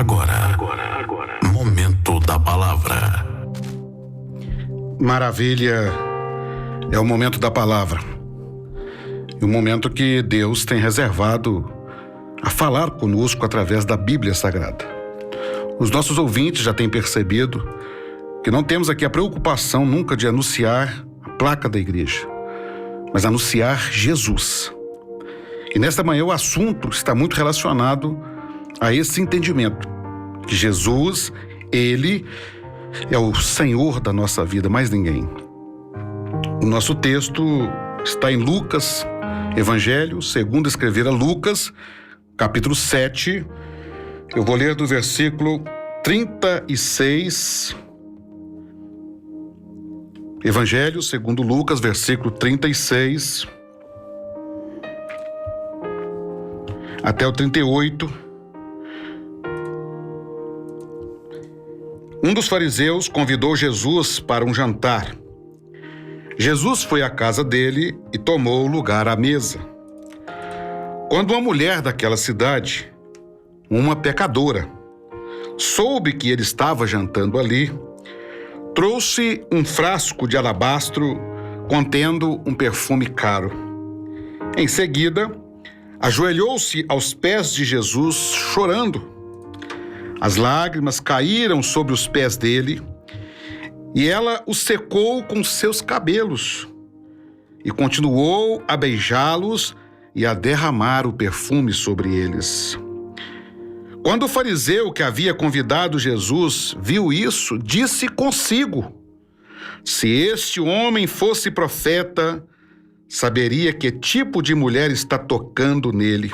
Agora. Momento da palavra. Maravilha é o momento da palavra. E o momento que Deus tem reservado a falar conosco através da Bíblia Sagrada. Os nossos ouvintes já têm percebido que não temos aqui a preocupação nunca de anunciar a placa da igreja, mas anunciar Jesus. E nesta manhã o assunto está muito relacionado a esse entendimento, que Jesus, Ele é o Senhor da nossa vida, mais ninguém. O nosso texto está em Lucas, Evangelho, segundo escrevera Lucas, capítulo 7. Eu vou ler do versículo 36. Evangelho segundo Lucas, versículo 36 até o 38. Um dos fariseus convidou Jesus para um jantar. Jesus foi à casa dele e tomou lugar à mesa. Quando uma mulher daquela cidade, uma pecadora, soube que ele estava jantando ali, trouxe um frasco de alabastro contendo um perfume caro. Em seguida, ajoelhou-se aos pés de Jesus, chorando. As lágrimas caíram sobre os pés dele e ela os secou com seus cabelos e continuou a beijá-los e a derramar o perfume sobre eles. Quando o fariseu que havia convidado Jesus viu isso, disse consigo: se este homem fosse profeta, saberia que tipo de mulher está tocando nele.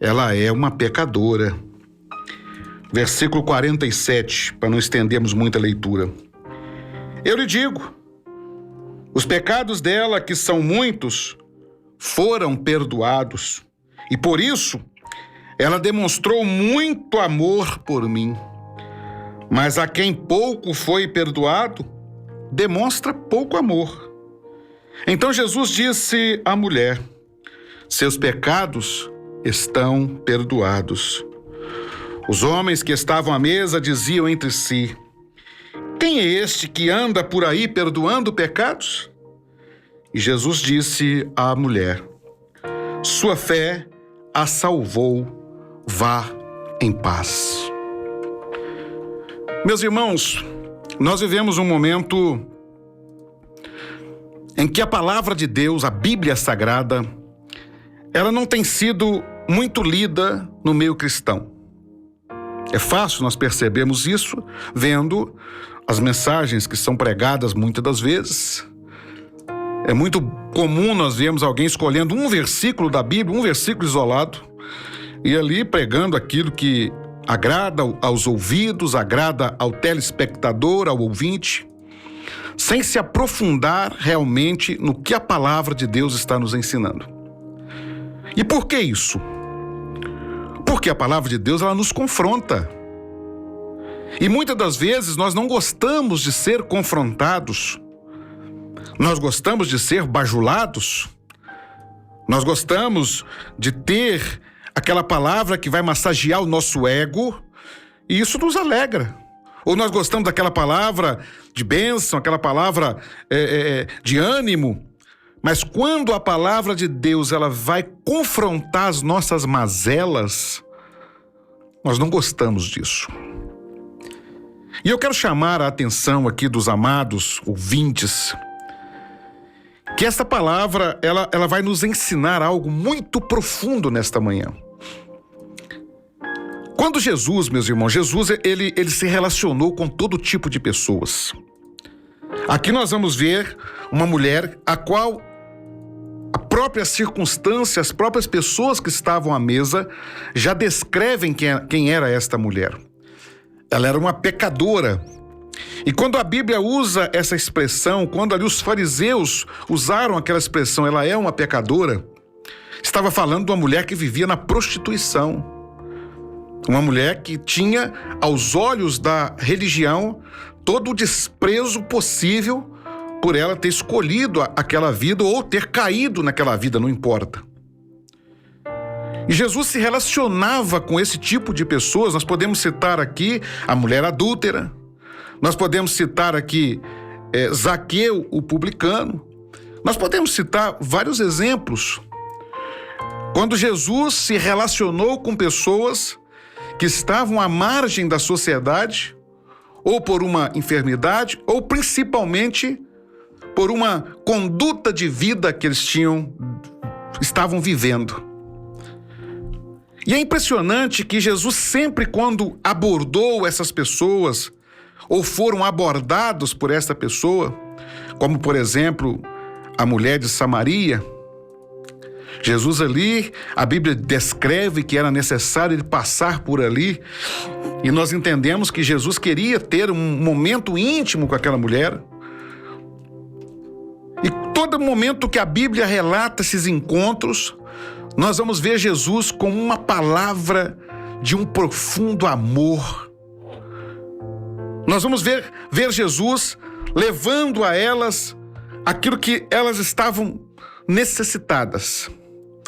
Ela é uma pecadora. Versículo 47, para não estendermos muita leitura. Eu lhe digo, os pecados dela, que são muitos, foram perdoados, e por isso ela demonstrou muito amor por mim. Mas a quem pouco foi perdoado, demonstra pouco amor. Então Jesus disse à mulher: seus pecados estão perdoados. Os homens que estavam à mesa diziam entre si: quem é este que anda por aí perdoando pecados? E Jesus disse à mulher: sua fé a salvou, vá em paz. Meus irmãos, nós vivemos um momento em que a palavra de Deus, a Bíblia Sagrada, ela não tem sido muito lida no meio cristão. É fácil nós percebermos isso vendo as mensagens que são pregadas muitas das vezes. É muito comum nós vermos alguém escolhendo um versículo da Bíblia, um versículo isolado, e ali pregando aquilo que agrada aos ouvidos, agrada ao telespectador, ao ouvinte, sem se aprofundar realmente no que a palavra de Deus está nos ensinando. E por que isso? Porque a palavra de Deus, ela nos confronta. E muitas das vezes nós não gostamos de ser confrontados. Nós gostamos de ser bajulados. Nós gostamos de ter aquela palavra que vai massagear o nosso ego, e isso nos alegra. Ou nós gostamos daquela palavra de bênção, aquela palavra de ânimo. Mas quando a palavra de Deus ela vai confrontar as nossas mazelas, nós não gostamos disso. E eu quero chamar a atenção aqui dos amados ouvintes, que esta palavra ela vai nos ensinar algo muito profundo nesta manhã. Quando Jesus, meus irmãos, Jesus ele se relacionou com todo tipo de pessoas. Aqui nós vamos ver uma mulher a qual a própria circunstância, as próprias pessoas que estavam à mesa já descrevem quem era esta mulher. Ela era uma pecadora. E quando a Bíblia usa essa expressão, quando ali os fariseus usaram aquela expressão, ela é uma pecadora, estava falando de uma mulher que vivia na prostituição. Uma mulher que tinha, aos olhos da religião, todo o desprezo possível por ela ter escolhido aquela vida ou ter caído naquela vida, não importa. E Jesus se relacionava com esse tipo de pessoas. Nós podemos citar aqui a mulher adúltera, nós podemos citar aqui Zaqueu, o publicano, nós podemos citar vários exemplos. Quando Jesus se relacionou com pessoas que estavam à margem da sociedade, ou por uma enfermidade, ou principalmente por uma conduta de vida que eles estavam vivendo. E é impressionante que Jesus sempre, quando abordou essas pessoas, ou foram abordados por essa pessoa, como por exemplo, a mulher de Samaria, Jesus ali, a Bíblia descreve que era necessário ele passar por ali, e nós entendemos que Jesus queria ter um momento íntimo com aquela mulher. E todo momento que a Bíblia relata esses encontros, nós vamos ver Jesus com uma palavra de um profundo amor. Nós vamos ver Jesus levando a elas aquilo que elas estavam necessitadas.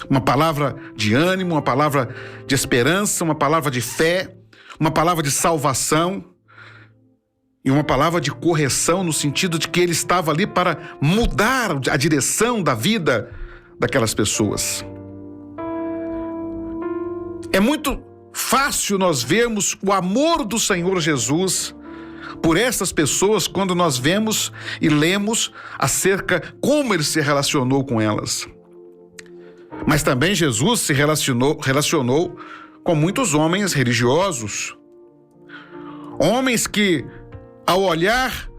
Uma palavra de ânimo, uma palavra de esperança, uma palavra de fé, uma palavra de salvação e uma palavra de correção, no sentido de que ele estava ali para mudar a direção da vida daquelas pessoas. É muito fácil nós vermos o amor do Senhor Jesus por essas pessoas quando nós vemos e lemos acerca como ele se relacionou com elas. Mas também Jesus se relacionou com muitos homens religiosos. Homens que, ao olhar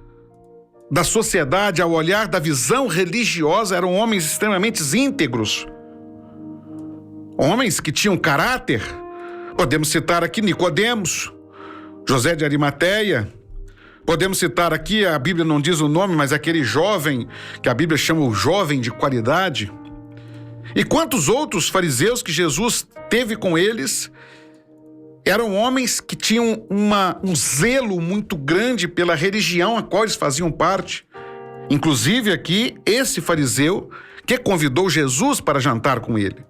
da sociedade, ao olhar da visão religiosa, eram homens extremamente íntegros. Homens que tinham caráter. Podemos citar aqui Nicodemos, José de Arimateia. Podemos citar aqui, a Bíblia não diz o nome, mas aquele jovem que a Bíblia chama o jovem de qualidade. E quantos outros fariseus que Jesus teve com eles eram homens que tinham um zelo muito grande pela religião a qual eles faziam parte. Inclusive aqui, esse fariseu que convidou Jesus para jantar com ele.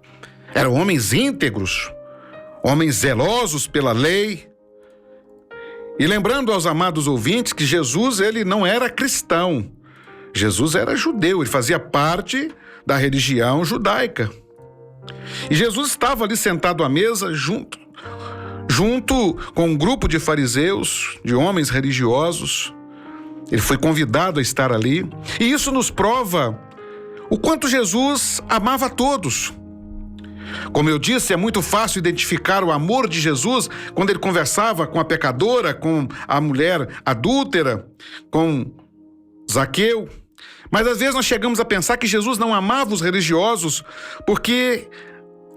Eram homens íntegros, homens zelosos pela lei. E lembrando aos amados ouvintes que Jesus, ele não era cristão. Jesus era judeu, ele fazia parte da religião judaica. E Jesus estava ali sentado à mesa junto com um grupo de fariseus, de homens religiosos. Ele foi convidado a estar ali. E isso nos prova o quanto Jesus amava a todos. Como eu disse, é muito fácil identificar o amor de Jesus quando ele conversava com a pecadora, com a mulher adúltera, com Zaqueu. Mas às vezes nós chegamos a pensar que Jesus não amava os religiosos porque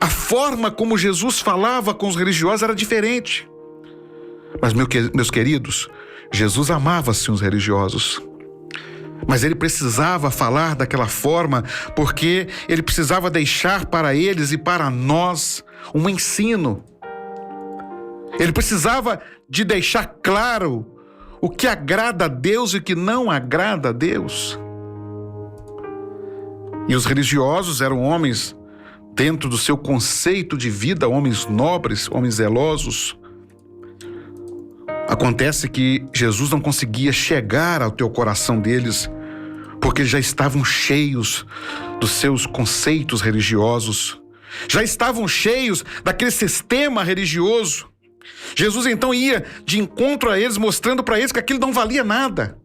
a forma como Jesus falava com os religiosos era diferente. Mas, meus queridos, Jesus amava-se os religiosos. Mas ele precisava falar daquela forma porque ele precisava deixar para eles e para nós um ensino. Ele precisava de deixar claro o que agrada a Deus e o que não agrada a Deus. E os religiosos eram homens, dentro do seu conceito de vida, homens nobres, homens zelosos. Acontece que Jesus não conseguia chegar ao teu coração deles, porque eles já estavam cheios dos seus conceitos religiosos, já estavam cheios daquele sistema religioso. Jesus então ia de encontro a eles, mostrando para eles que aquilo não valia nada,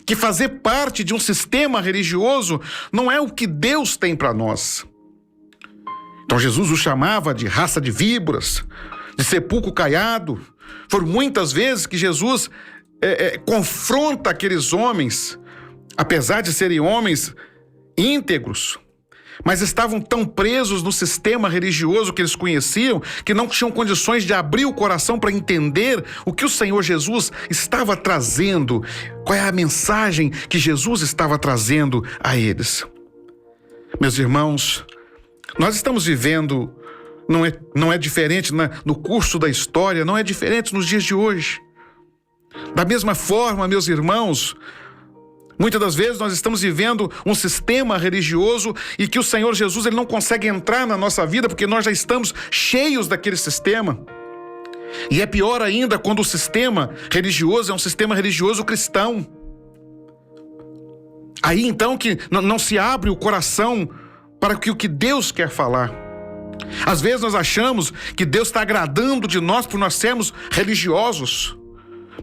que fazer parte de um sistema religioso não é o que Deus tem para nós. Então Jesus os chamava de raça de víboras, de sepulcro caiado. Foram muitas vezes que Jesus confronta aqueles homens, apesar de serem homens íntegros, mas estavam tão presos no sistema religioso que eles conheciam, que não tinham condições de abrir o coração para entender o que o Senhor Jesus estava trazendo, qual é a mensagem que Jesus estava trazendo a eles. Meus irmãos, nós estamos vivendo, não é diferente no curso da história, não é diferente nos dias de hoje. Da mesma forma, meus irmãos, Muitas das vezes nós estamos vivendo um sistema religioso e que o Senhor Jesus ele não consegue entrar na nossa vida porque nós já estamos cheios daquele sistema. E é pior ainda quando o sistema religioso é um sistema religioso cristão. Aí então que não se abre o coração para o que Deus quer falar. Às vezes nós achamos que Deus está agradando de nós por nós sermos religiosos.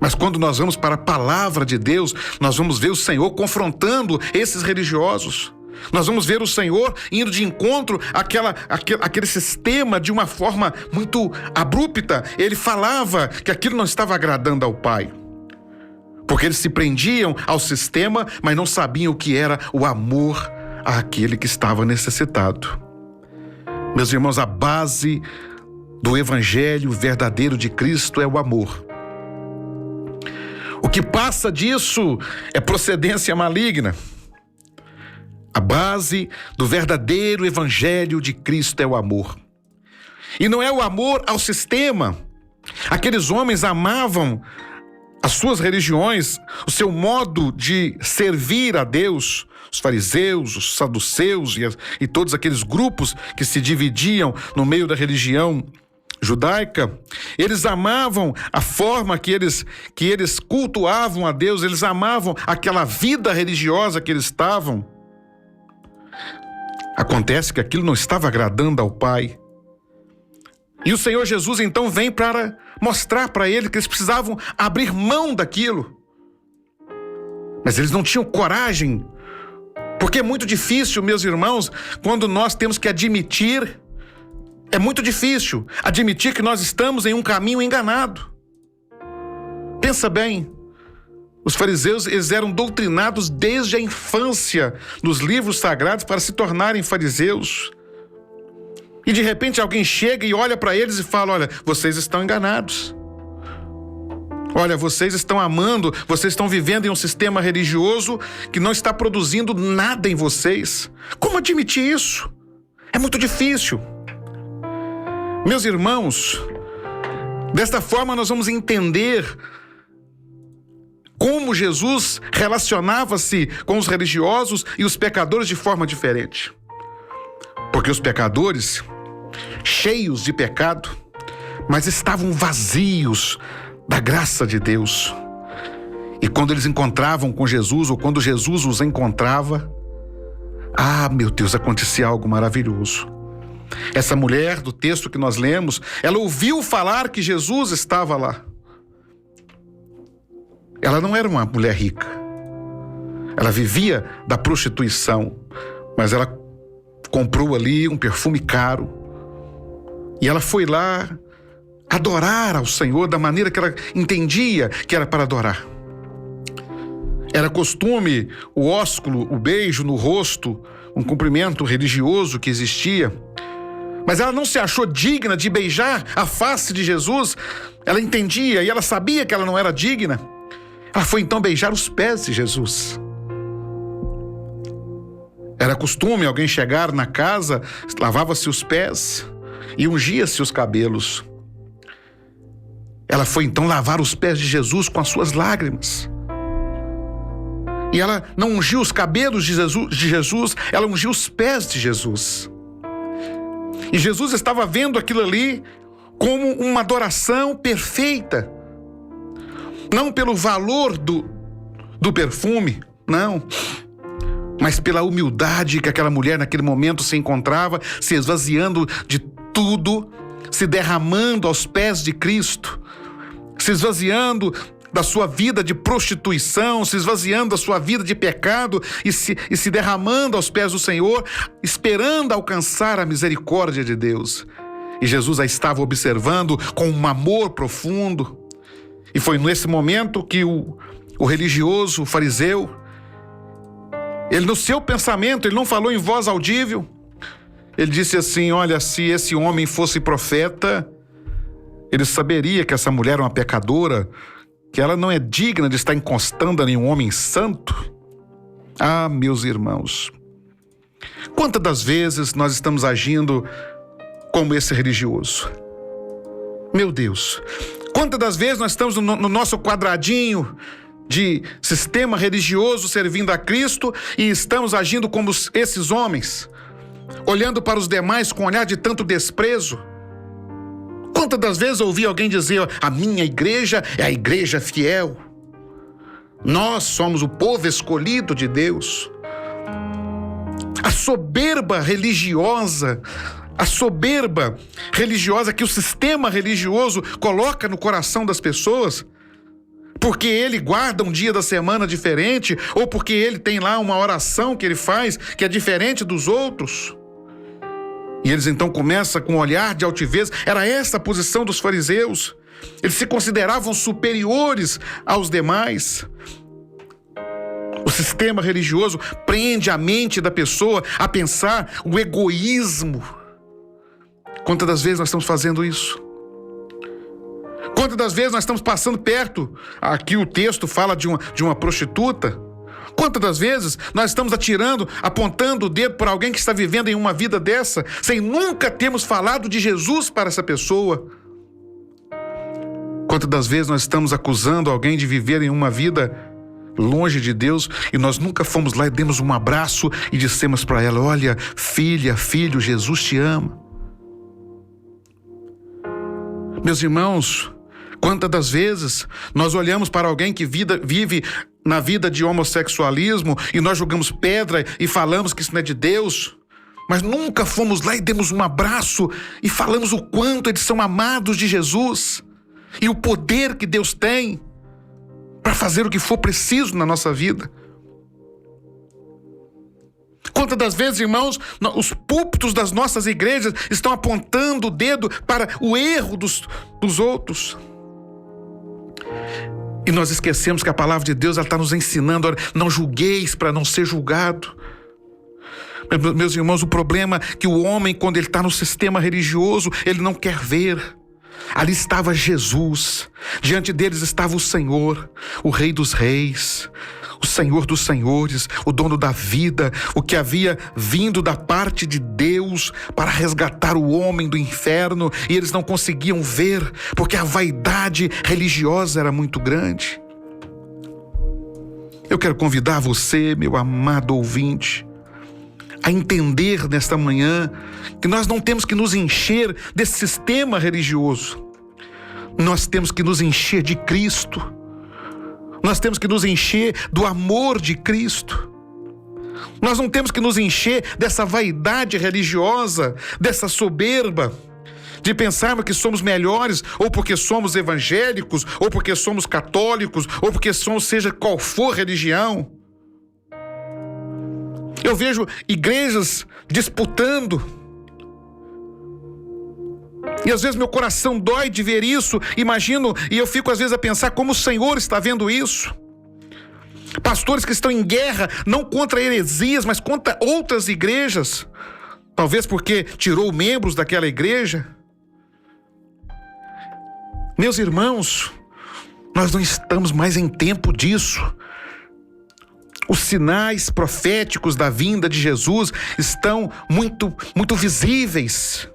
Mas quando nós vamos para a palavra de Deus, nós vamos ver o Senhor confrontando esses religiosos. Nós vamos ver o Senhor indo de encontro àquele sistema de uma forma muito abrupta. Ele falava que aquilo não estava agradando ao Pai. Porque eles se prendiam ao sistema, mas não sabiam o que era o amor àquele que estava necessitado. Meus irmãos, a base do evangelho verdadeiro de Cristo é o amor. O que passa disso é procedência maligna. A base do verdadeiro evangelho de Cristo é o amor. E não é o amor ao sistema. Aqueles homens amavam as suas religiões, o seu modo de servir a Deus, os fariseus, os saduceus e todos aqueles grupos que se dividiam no meio da religião judaica. Eles amavam a forma que eles cultuavam a Deus, eles amavam aquela vida religiosa que eles estavam. Acontece que aquilo não estava agradando ao Pai. E o Senhor Jesus então vem para mostrar para eles que eles precisavam abrir mão daquilo. Mas eles não tinham coragem, porque é muito difícil, meus irmãos, quando nós temos que admitir. É muito difícil admitir que nós estamos em um caminho enganado. Pensa bem, os fariseus eles eram doutrinados desde a infância nos livros sagrados para se tornarem fariseus. E de repente alguém chega e olha para eles e fala: olha, vocês estão enganados. Olha, vocês estão amando, vocês estão vivendo em um sistema religioso que não está produzindo nada em vocês. Como admitir isso? É muito difícil. Meus irmãos, desta forma nós vamos entender como Jesus relacionava-se com os religiosos e os pecadores de forma diferente. Porque os pecadores, cheios de pecado, mas estavam vazios da graça de Deus. E quando eles encontravam com Jesus, ou quando Jesus os encontrava, meu Deus, acontecia algo maravilhoso. Essa mulher do texto que nós lemos, ela ouviu falar que Jesus estava lá. Ela não era uma mulher rica. Ela vivia da prostituição, mas ela comprou ali um perfume caro. E ela foi lá adorar ao Senhor da maneira que ela entendia que era para adorar. Era costume o ósculo, o beijo no rosto, um cumprimento religioso que existia. Mas ela não se achou digna de beijar a face de Jesus. Ela entendia e ela sabia que ela não era digna. Ela foi então beijar os pés de Jesus. Era costume alguém chegar na casa, lavava-se os pés e ungia-se os cabelos. Ela foi então lavar os pés de Jesus com as suas lágrimas. E ela não ungiu os cabelos de Jesus, ela ungiu os pés de Jesus. E Jesus estava vendo aquilo ali como uma adoração perfeita. Não pelo valor do perfume, não. Mas pela humildade que aquela mulher naquele momento se encontrava, se esvaziando de tudo, se derramando aos pés de Cristo, se esvaziando da sua vida de prostituição, se esvaziando da sua vida de pecado e se derramando aos pés do Senhor, esperando alcançar a misericórdia de Deus. E Jesus a estava observando com um amor profundo. E foi nesse momento que o religioso, o fariseu, ele no seu pensamento, ele não falou em voz audível. Ele disse assim: olha, se esse homem fosse profeta, ele saberia que essa mulher é uma pecadora, que ela não é digna de estar encostando a nenhum homem santo. Meus irmãos, quantas das vezes nós estamos agindo como esse religioso? Meu Deus, quantas das vezes nós estamos no nosso quadradinho, de sistema religioso servindo a Cristo e estamos agindo como esses homens, olhando para os demais com um olhar de tanto desprezo? Quantas das vezes eu ouvi alguém dizer: a minha igreja é a igreja fiel, nós somos o povo escolhido de Deus. A soberba religiosa que o sistema religioso coloca no coração das pessoas, porque ele guarda um dia da semana diferente, ou porque ele tem lá uma oração que ele faz que é diferente dos outros. E eles então começam com um olhar de altivez. Era essa a posição dos fariseus. Eles se consideravam superiores aos demais. O sistema religioso prende a mente da pessoa a pensar o egoísmo. Quantas das vezes nós estamos fazendo isso? Quantas das vezes nós estamos passando perto? Aqui o texto fala de uma prostituta. Quantas das vezes nós estamos apontando o dedo para alguém que está vivendo em uma vida dessa, sem nunca termos falado de Jesus para essa pessoa? Quantas das vezes nós estamos acusando alguém de viver em uma vida longe de Deus e nós nunca fomos lá e demos um abraço e dissemos para ela: olha, filha, filho, Jesus te ama. Meus irmãos, quantas das vezes nós olhamos para alguém que vive na vida de homossexualismo e nós jogamos pedra e falamos que isso não é de Deus, mas nunca fomos lá e demos um abraço e falamos o quanto eles são amados de Jesus e o poder que Deus tem para fazer o que for preciso na nossa vida. Quantas das vezes, irmãos, os púlpitos das nossas igrejas estão apontando o dedo para o erro dos outros. E nós esquecemos que a palavra de Deus está nos ensinando: olha, não julgueis para não ser julgado. Meus irmãos, o problema é que o homem, quando ele está no sistema religioso, ele não quer ver. Ali estava Jesus, diante deles estava o Senhor, o Rei dos Reis, o Senhor dos Senhores, o dono da vida, o que havia vindo da parte de Deus para resgatar o homem do inferno, e eles não conseguiam ver, porque a vaidade religiosa era muito grande. Eu quero convidar você, meu amado ouvinte, a entender nesta manhã que nós não temos que nos encher desse sistema religioso. Nós temos que nos encher de Cristo. Nós temos que nos encher do amor de Cristo. Nós não temos que nos encher dessa vaidade religiosa, dessa soberba, de pensarmos que somos melhores, ou porque somos evangélicos, ou porque somos católicos, ou porque somos seja qual for religião. Eu vejo igrejas disputando. E às vezes meu coração dói de ver isso. Imagino, e eu fico às vezes a pensar como o Senhor está vendo isso. Pastores que estão em guerra, não contra heresias, mas contra outras igrejas. Talvez porque tirou membros daquela igreja. Meus irmãos, nós não estamos mais em tempo disso. Os sinais proféticos da vinda de Jesus estão muito visíveis.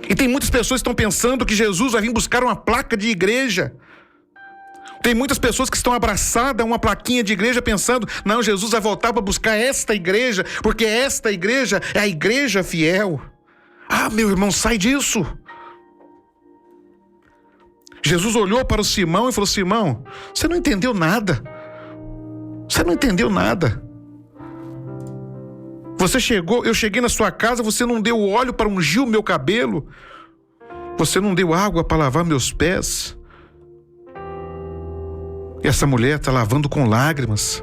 E tem muitas pessoas que estão pensando que Jesus vai vir buscar uma placa de igreja. Tem muitas pessoas que estão abraçadas a uma plaquinha de igreja pensando: não, Jesus vai voltar para buscar esta igreja, porque esta igreja é a igreja fiel. Ah, meu irmão, sai disso. Jesus olhou para o Simão e falou: Simão, você não entendeu nada. Você não entendeu nada. Eu cheguei na sua casa, você não deu óleo para ungir o meu cabelo. Você não deu água para lavar meus pés. E essa mulher está lavando com lágrimas.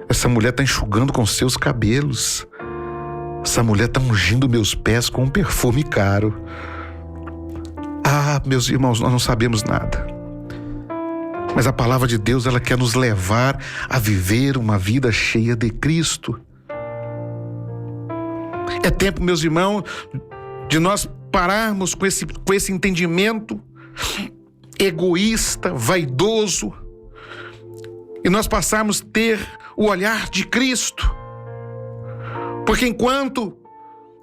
Essa mulher está enxugando com seus cabelos. Essa mulher está ungindo meus pés com um perfume caro. Ah, meus irmãos, nós não sabemos nada. Mas a palavra de Deus, ela quer nos levar a viver uma vida cheia de Cristo. É tempo, meus irmãos, de nós pararmos com esse entendimento egoísta, vaidoso, e nós passarmos a ter o olhar de Cristo. Porque enquanto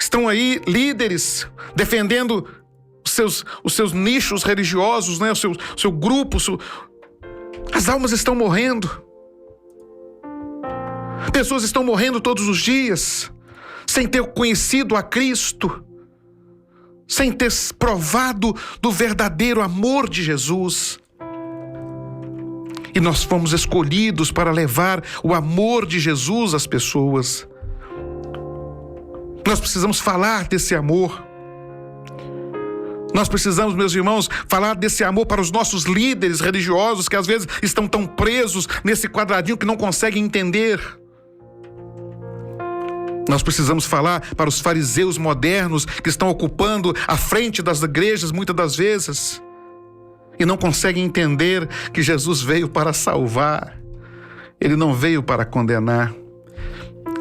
estão aí líderes defendendo os seus nichos religiosos, né? o seu grupo, As almas estão morrendo. Pessoas estão morrendo todos os dias, sem ter conhecido a Cristo, sem ter provado do verdadeiro amor de Jesus. E nós fomos escolhidos para levar o amor de Jesus às pessoas. Nós precisamos falar desse amor. Nós precisamos, meus irmãos, falar desse amor para os nossos líderes religiosos que às vezes estão tão presos nesse quadradinho que não conseguem entender. Nós precisamos falar para os fariseus modernos que estão ocupando a frente das igrejas muitas das vezes e não conseguem entender que Jesus veio para salvar. Ele não veio para condenar.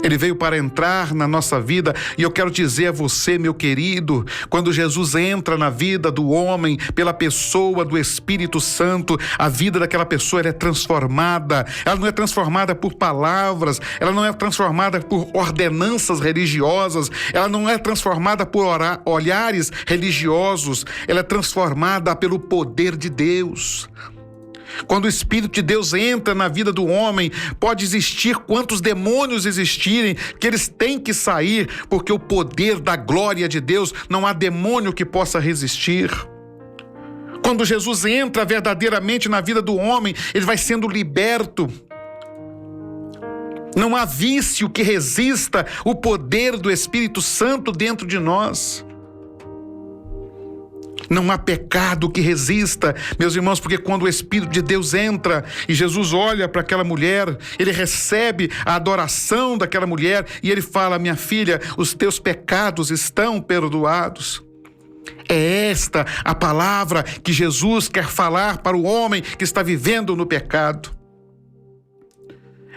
Ele veio para entrar na nossa vida. E eu quero dizer a você, meu querido, quando Jesus entra na vida do homem pela pessoa do Espírito Santo, a vida daquela pessoa ela é transformada. Ela não é transformada por palavras, ela não é transformada por ordenanças religiosas, ela não é transformada por olhares religiosos, ela é transformada pelo poder de Deus. Quando o Espírito de Deus entra na vida do homem, pode existir quantos demônios existirem, que eles têm que sair, porque o poder da glória de Deus, não há demônio que possa resistir. Quando Jesus entra verdadeiramente na vida do homem, ele vai sendo liberto. Não há vício que resista o poder do Espírito Santo dentro de nós. Não há pecado que resista, meus irmãos, porque quando o Espírito de Deus entra e Jesus olha para aquela mulher, ele recebe a adoração daquela mulher e ele fala: minha filha, os teus pecados estão perdoados. É esta a palavra que Jesus quer falar para o homem que está vivendo no pecado.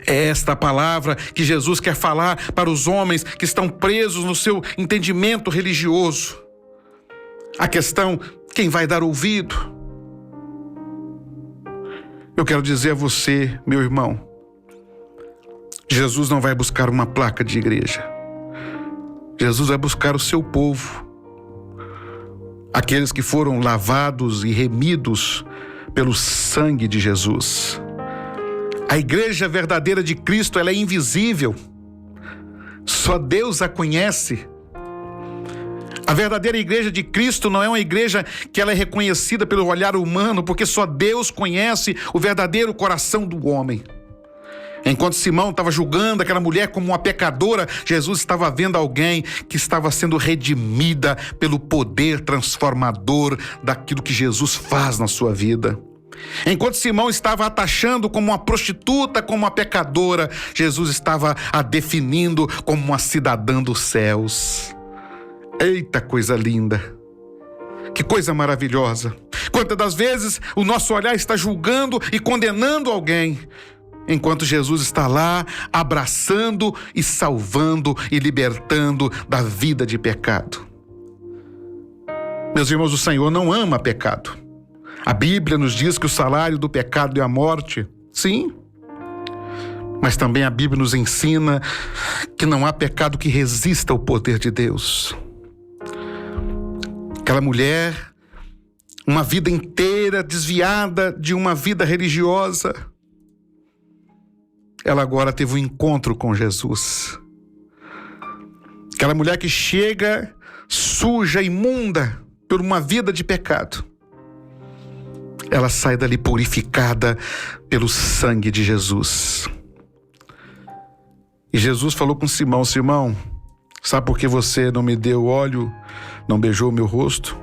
É esta a palavra que Jesus quer falar para os homens que estão presos no seu entendimento religioso. A questão, quem vai dar ouvido? Eu quero dizer a você, meu irmão, Jesus não vai buscar uma placa de igreja. Jesus vai buscar o seu povo. Aqueles que foram lavados e remidos pelo sangue de Jesus. A igreja verdadeira de Cristo, ela é invisível. Só Deus a conhece. A verdadeira igreja de Cristo não é uma igreja que ela é reconhecida pelo olhar humano, porque só Deus conhece o verdadeiro coração do homem. Enquanto Simão estava julgando aquela mulher como uma pecadora, Jesus estava vendo alguém que estava sendo redimida pelo poder transformador daquilo que Jesus faz na sua vida. Enquanto Simão estava a taxando como uma prostituta, como uma pecadora, Jesus estava a definindo como uma cidadã dos céus. Eita, coisa linda! Que coisa maravilhosa! Quantas das vezes o nosso olhar está julgando e condenando alguém, enquanto Jesus está lá abraçando e salvando e libertando da vida de pecado. Meus irmãos, o Senhor não ama pecado. A Bíblia nos diz que o salário do pecado é a morte. Sim. Mas também a Bíblia nos ensina que não há pecado que resista ao poder de Deus. Aquela mulher, uma vida inteira desviada de uma vida religiosa, ela agora teve um encontro com Jesus. Aquela mulher que chega suja, imunda, por uma vida de pecado, ela sai dali purificada pelo sangue de Jesus. E Jesus falou com Simão: Simão, sabe por que você não me deu óleo, não beijou o meu rosto?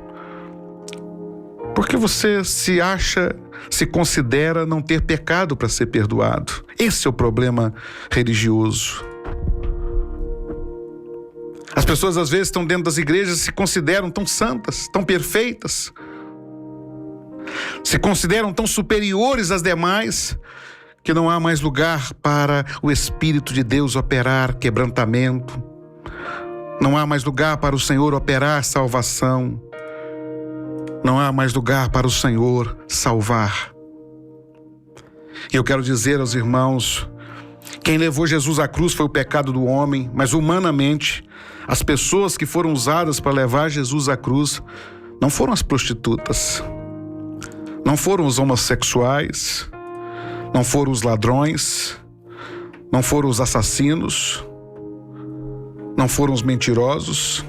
Porque você se considera não ter pecado para ser perdoado. Esse é o problema religioso. As pessoas às vezes estão dentro das igrejas e se consideram tão santas, tão perfeitas. Se consideram tão superiores às demais, que não há mais lugar para o Espírito de Deus operar quebrantamento. Não há mais lugar para o Senhor operar salvação. Não há mais lugar para o Senhor salvar. E eu quero dizer aos irmãos, quem levou Jesus à cruz foi o pecado do homem, mas humanamente, as pessoas que foram usadas para levar Jesus à cruz não foram as prostitutas, não foram os homossexuais, não foram os ladrões, não foram os assassinos, não foram os mentirosos.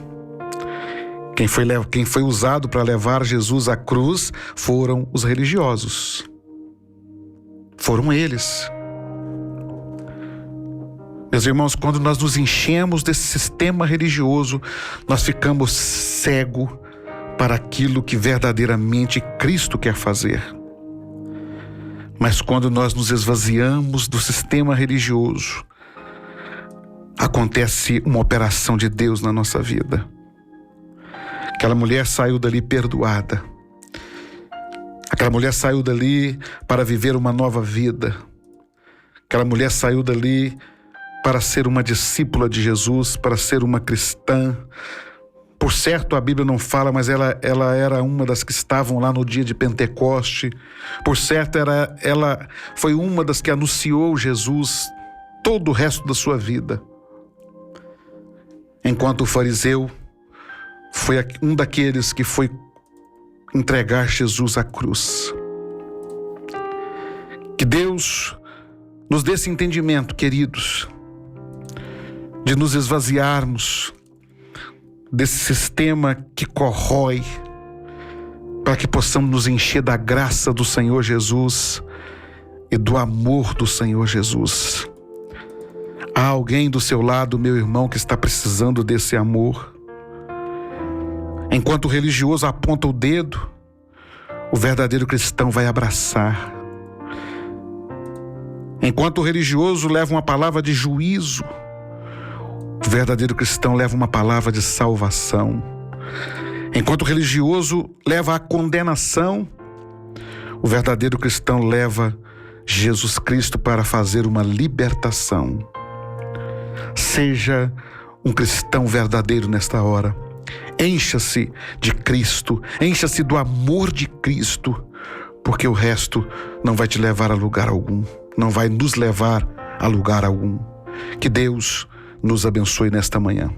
Quem foi usado para levar Jesus à cruz foram os religiosos. Foram eles. Meus irmãos, quando nós nos enchemos desse sistema religioso, nós ficamos cegos para aquilo que verdadeiramente Cristo quer fazer. Mas quando nós nos esvaziamos do sistema religioso, acontece uma operação de Deus na nossa vida. Aquela mulher saiu dali perdoada. Aquela mulher saiu dali para viver uma nova vida. Aquela mulher saiu dali para ser uma discípula de Jesus, para ser uma cristã. Por certo, a Bíblia não fala, mas ela era uma das que estavam lá no dia de Pentecoste. Por certo, ela foi uma das que anunciou Jesus todo o resto da sua vida. Enquanto o fariseu foi um daqueles que foi entregar Jesus à cruz. Que Deus nos dê esse entendimento, queridos, de nos esvaziarmos desse sistema que corrói, para que possamos nos encher da graça do Senhor Jesus e do amor do Senhor Jesus. Há alguém do seu lado, meu irmão, que está precisando desse amor. Enquanto o religioso aponta o dedo, o verdadeiro cristão vai abraçar. Enquanto o religioso leva uma palavra de juízo, o verdadeiro cristão leva uma palavra de salvação. Enquanto o religioso leva a condenação, o verdadeiro cristão leva Jesus Cristo para fazer uma libertação. Seja um cristão verdadeiro nesta hora. Encha-se de Cristo, encha-se do amor de Cristo, porque o resto não vai te levar a lugar algum, não vai nos levar a lugar algum. Que Deus nos abençoe nesta manhã.